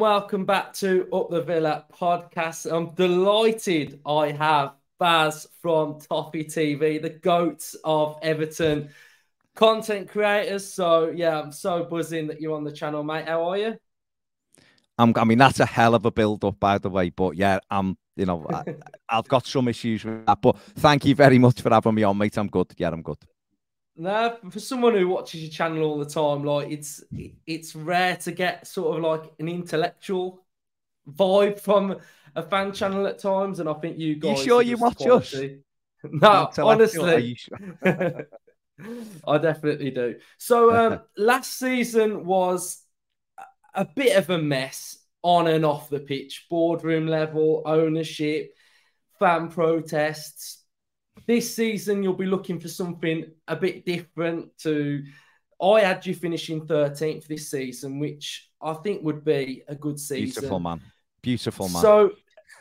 welcome back to Up the Villa podcast. I'm delighted I have Baz from Toffee TV, the goats of Everton content creators. So, yeah, I'm so buzzing that you're on the channel, mate. How are you? I mean, that's a hell of a build-up, by the way. But yeah, I've got some issues with that. But thank you very much for having me on, mate. I'm good. Yeah, I'm good. No, for someone who watches your channel all the time, like it's rare to get sort of like an intellectual vibe from a fan channel at times, and I think you guys you sure are you just watch quality. No, honestly, sure? I definitely do. So last season was a bit of a mess on and off the pitch, boardroom level, ownership, fan protests. This season, you'll be looking for something a bit different to... I had you finishing 13th this season, which I think would be a good season. Beautiful, man. Beautiful, man. So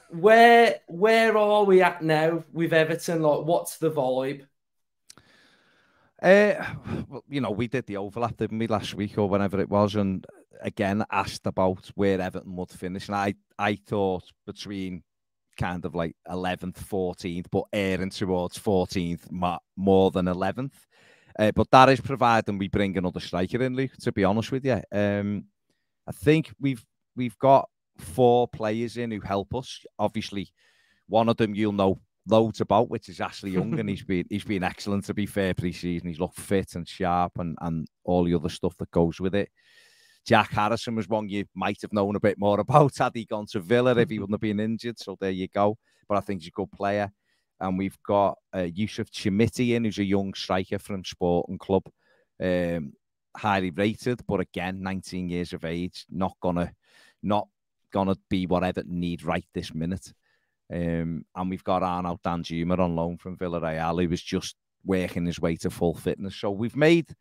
where are we at now with Everton? Like, what's the vibe? Well, we did the overlap, didn't we, last week or whenever it was, and again asked about where Everton would finish, and I thought between kind of like 11th, 14th, but erring towards 14th more than 11th. But that is providing we bring another striker in, Luke, to be honest with you. I think we've got 4 players in who help us. Obviously, one of them you'll know loads about, which is Ashley Young, and he's been excellent, to be fair, pre-season. He's looked fit and sharp and all the other stuff that goes with it. Jack Harrison was one you might have known a bit more about had he gone to Villa if he wouldn't have been injured. So there you go. But I think he's a good player. And we've got Yusuf Chimiti in, who's a young striker from Sporting Club. Highly rated, but again, 19 years of age. Not gonna be what Everton need right this minute. And we've got Arnaud Danjuma on loan from Villarreal, who was just working his way to full fitness. So we've made,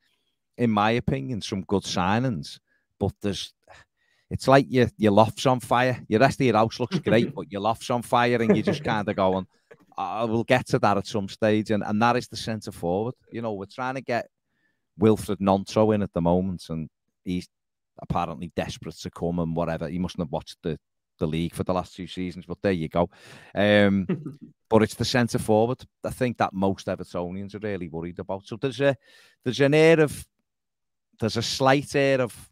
in my opinion, some good signings. But it's like your loft's on fire. The rest of your house looks great, but your loft's on fire, and you just kind of going, we'll get to that at some stage. And that is the centre forward. We're trying to get Wilfred Nonto in at the moment, and he's apparently desperate to come and whatever. He mustn't have watched the league for the last 2 seasons, but there you go. But it's the centre forward, I think, that most Evertonians are really worried about. So there's a slight air of,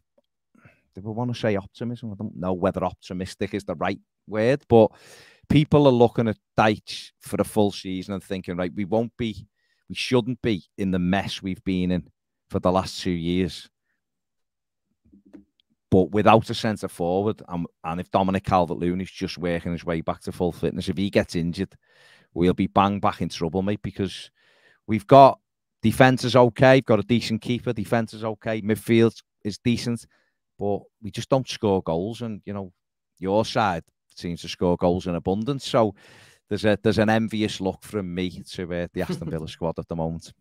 do we want to say optimism? I don't know whether optimistic is the right word, but people are looking at Dyche for a full season and thinking, right, we shouldn't be in the mess we've been in for the last 2 years. But without a centre forward, and if Dominic Calvert-Lewin's just working his way back to full fitness, if he gets injured, we'll be bang back in trouble, mate, because we've got defence is okay, got a decent keeper, defence is okay, midfield is decent, but we just don't score goals. And, your side seems to score goals in abundance. So there's an envious look from me to the Aston Villa squad at the moment.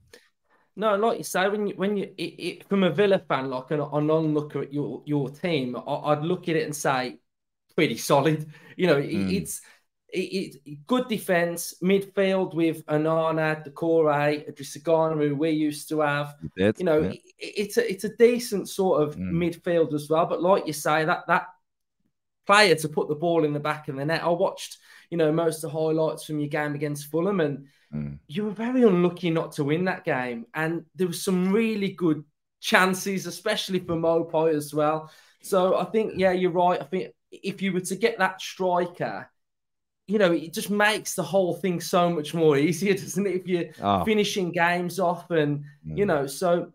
No, like you say, when you from a Villa fan, like an onlooker at your team, I'd look at it and say, pretty solid. It's good defence, midfield with Onana, Decore, Adrisagana, who we used to have. It's a decent sort of midfield as well. But like you say, that player to put the ball in the back of the net. I watched, most of the highlights from your game against Fulham, and you were very unlucky not to win that game. And there were some really good chances, especially for Mopai as well. So I think, yeah, you're right. I think if you were to get that striker, it just makes the whole thing so much more easier, doesn't it? If you're finishing games off and, so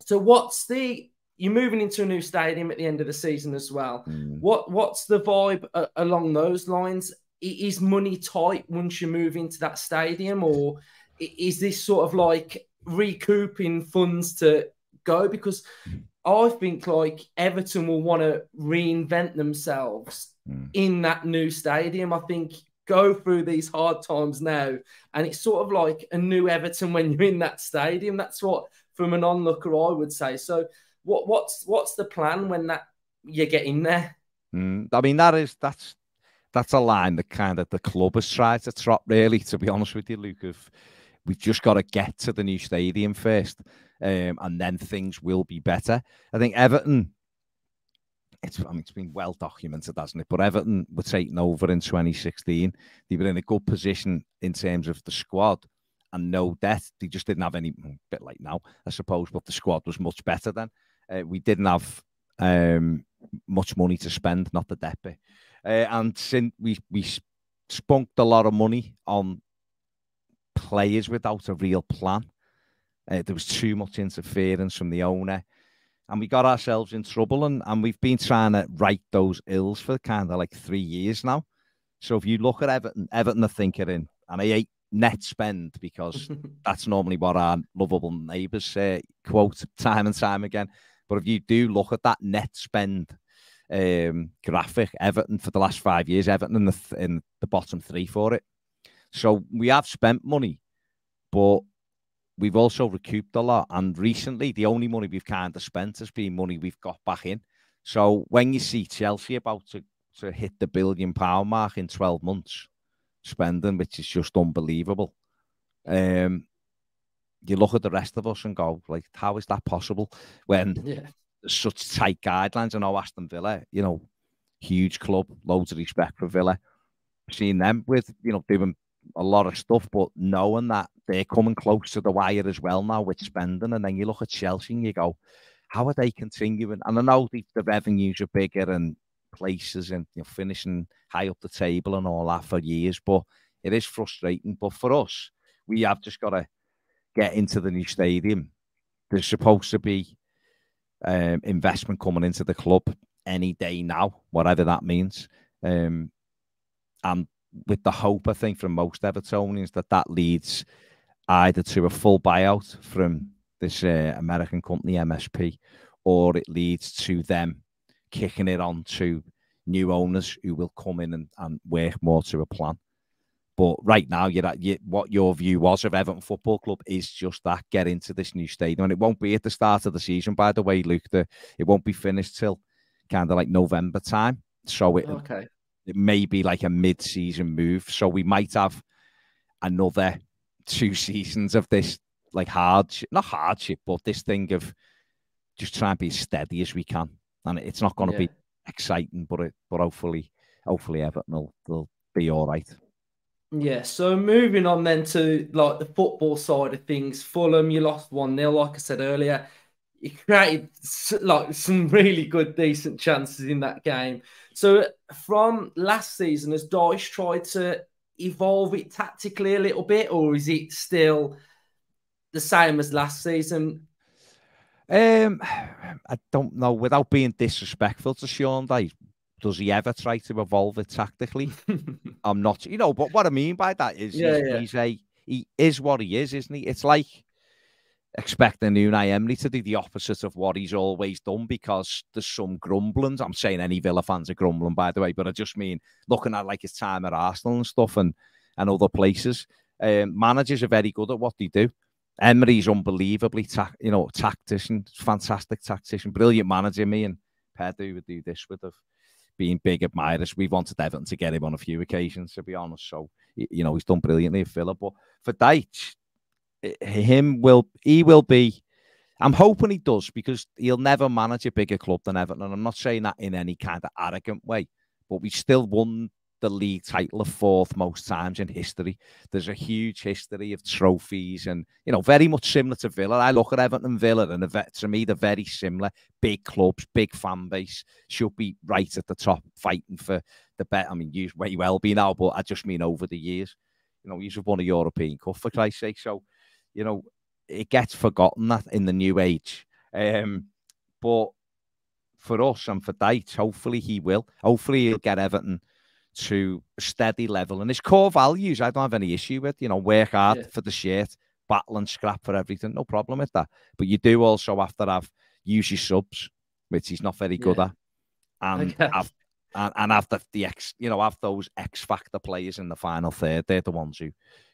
you're moving into a new stadium at the end of the season as well. What's the vibe along those lines? Is money tight once you move into that stadium, or is this sort of like recouping funds to go? Because I think like Everton will want to reinvent themselves in that new stadium. I think go through these hard times now, and it's sort of like a new Everton when you're in that stadium. That's what, from an onlooker, I would say. So what's the plan when you get in there? I mean, that's a line that kind of the club has tried to trot, really, to be honest with you, Luke. We've just got to get to the new stadium first, and then things will be better. I think Everton it's been well documented, hasn't it? But Everton were taken over in 2016. They were in a good position in terms of the squad and no debt. They just didn't have any, a bit like now, I suppose, but the squad was much better then. We didn't have much money to spend, not the debt bit. And since we spunked a lot of money on players without a real plan. There was too much interference from the owner. And we got ourselves in trouble, and we've been trying to right those ills for kind of like 3 years now. So if you look at Everton are thinking in, and I hate net spend because that's normally what our lovable neighbours quote time and time again. But if you do look at that net spend graphic, Everton for the last 5 years, Everton in the bottom three for it. So we have spent money, but we've also recouped a lot. And recently, the only money we've kind of spent has been money we've got back in. So when you see Chelsea about to hit the £1 billion mark in 12 months spending, which is just unbelievable, you look at the rest of us and go, like, how is that possible when there's such tight guidelines? I know Aston Villa, huge club, loads of respect for Villa. Seeing them with, doing a lot of stuff, but knowing that they're coming close to the wire as well now with spending. And then you look at Chelsea and you go, how are they continuing? And I know the revenues are bigger and places and finishing high up the table and all that for years, but it is frustrating. But for us, we have just got to get into the new stadium. There's supposed to be investment coming into the club any day now, whatever that means. And with the hope, I think, from most Evertonians that leads either to a full buyout from this American company, MSP, or it leads to them kicking it on to new owners who will come in and work more to a plan. But right now, what your view was of Everton Football Club is just that, get into this new stadium. And it won't be at the start of the season, by the way, Luke. It won't be finished till kind of like November time. So it may be like a mid-season move. So we might have another 2 seasons of this, like not hardship, but this thing of just trying to be as steady as we can. And it's not going to be exciting, but hopefully Everton will be all right. Yeah, so moving on then to like the football side of things, Fulham, you lost 1-0, like I said earlier. You created like some really good, decent chances in that game. So from last season, has Dyche tried to evolve it tactically a little bit, or is it still the same as last season? I don't know. Without being disrespectful to Sean Dyche, does he ever try to evolve it tactically? I'm not, but what I mean by that is he is what he is, isn't he? It's like expecting Unai Emery to do the opposite of what he's always done because there's some grumblings. I'm saying any Villa fans are grumbling, by the way, but I just mean looking at like his time at Arsenal and stuff and other places. Managers are very good at what they do. Emery's unbelievably tactician, fantastic tactician, brilliant manager. Me and Pedro would do this with being big admirers. We've wanted Everton to get him on a few occasions, to be honest. So, he's done brilliantly at Villa. But for Dyche, he will be, I'm hoping he does, because he'll never manage a bigger club than Everton. And I'm not saying that in any kind of arrogant way, but we still won the league title the 4th most times in history. There's a huge history of trophies and, very much similar to Villa. I look at Everton and Villa and to me, they're very similar. Big clubs, big fan base, should be right at the top fighting for the bet. I mean, you may well be now, but I just mean over the years. You've won a European Cup, for Christ's sake. So, it gets forgotten that in the new age. But for us and for Dyche, hopefully he will. Hopefully he'll get Everton to a steady level. And his core values, I don't have any issue with. Work hard for the shirt, battle and scrap for everything. No problem with that. But you do also have to use your subs, which he's not very good at. And have have those X factor players in the final third. They're the ones who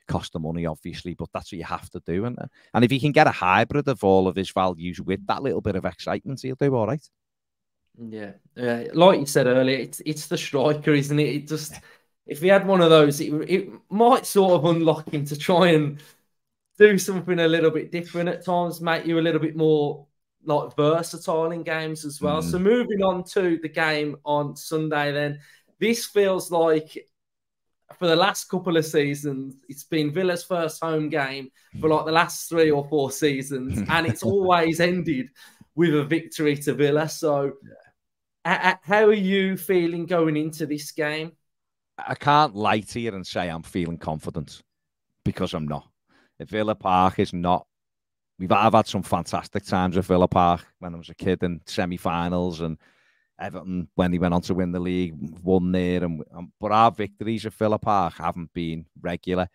cost the money, obviously, but that's what you have to do. And if he can get a hybrid of all of his values with that little bit of excitement, he'll do all right. Yeah, like you said earlier, it's the striker, isn't it? It just, if he had one of those, it might sort of unlock him to try and do something a little bit different at times, make you a little bit more like versatile in games as well. So Mm. moving on to the game on Sunday, then this feels like for the last couple of seasons, it's been Villa's first home game for like the last 3 or 4 seasons, and it's always ended with a victory to Villa. So, how are you feeling going into this game? I can't lie to you and say I'm feeling confident because I'm not. If Villa Park is not. I've had some fantastic times at Villa Park when I was a kid in semi-finals, and Everton, when he went on to win the league, won there. But our victories at Villa Park haven't been regular.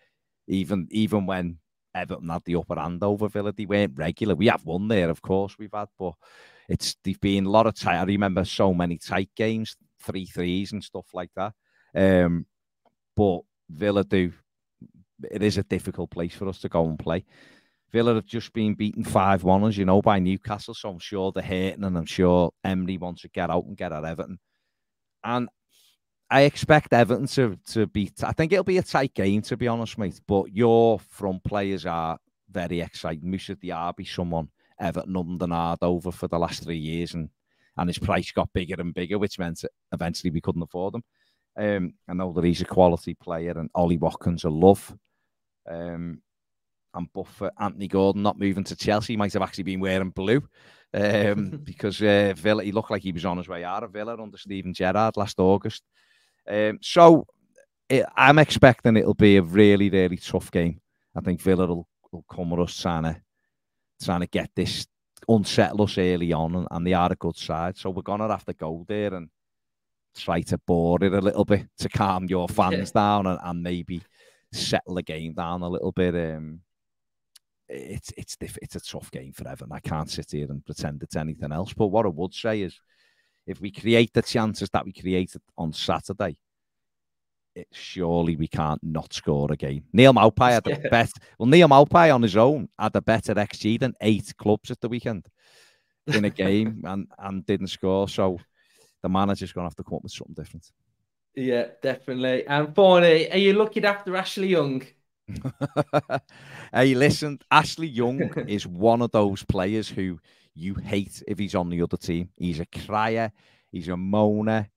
Even when Everton had the upper hand over Villa, they weren't regular. We have won there, of course, we've had, but they've been a lot of tight. I remember so many tight games, 3-3s and stuff like that. But Villa it is a difficult place for us to go and play. Villa have just been beaten 5-1, as you know, by Newcastle, so I'm sure they're hating, and I'm sure Emery wants to get out and get at Everton. And I expect Everton to beat. I think it'll be a tight game, to be honest, mate. But your front players are very exciting. Moussa Diaby, someone Everton ummed and ahed over for the last 3 years, and his price got bigger and bigger, which meant eventually we couldn't afford him. I know that he's a quality player, and Ollie Watkins a love. And Buffett, Anthony Gordon not moving to Chelsea. He might have actually been wearing blue because Villa, he looked like he was on his way out of Villa under Steven Gerrard last August. So I'm expecting it'll be a really, really tough game. I think Villa will come with us trying to get this, unsettle us early on, and they are a good side. So we're going to have to go there and try to bore it a little bit to calm your fans down and maybe settle the game down a little bit. It's a tough game for Everton. I can't sit here and pretend it's anything else. But what I would say is, if we create the chances that we created on Saturday, surely we can't not score a game. Neil Maupay had the bet. Well, Neil Maupay on his own had a better XG than 8 clubs at the weekend in a game and didn't score. So the manager's going to have to come up with something different. Yeah, definitely. And finally, are you looking after Ashley Young? Hey, listen, Ashley Young is one of those players who you hate if he's on the other team. He's a crier, he's a moaner,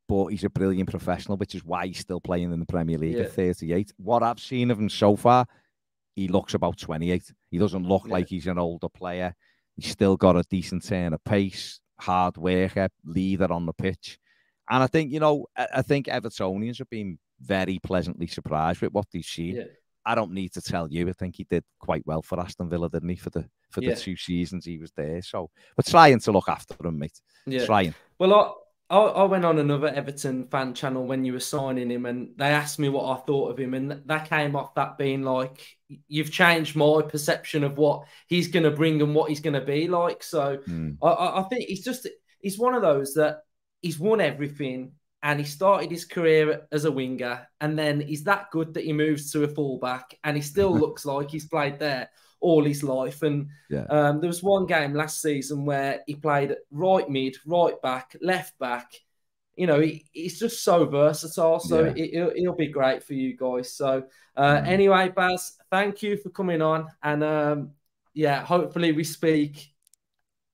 but he's a brilliant professional, which is why he's still playing in the Premier League at 38. What I've seen of him so far, he looks about 28. He doesn't look like he's an older player. He's still got a decent turn of pace, hard worker, leader on the pitch. And I think, I think Evertonians have been very pleasantly surprised with what they've seen. Yeah. I don't need to tell you. I think he did quite well for Aston Villa, didn't he, for the 2 seasons he was there. So we're trying to look after him, mate. Yeah. Trying. Well, I went on another Everton fan channel when you were signing him, and they asked me what I thought of him, and that came off that being like, you've changed my perception of what he's going to bring and what he's going to be like. So I think he's one of those that he's won everything, and he started his career as a winger, and then he's that good that he moves to a fullback, and he still looks like he's played there all his life. And there was one game last season where he played right mid, right back, left back. He's just so versatile. So it'll be great for you guys. So anyway, Baz, thank you for coming on, and hopefully we speak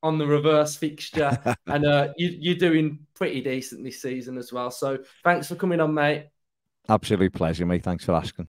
on the reverse fixture, and you're doing pretty decent this season as well. So thanks for coming on, mate. Absolute pleasure, mate. Thanks for asking.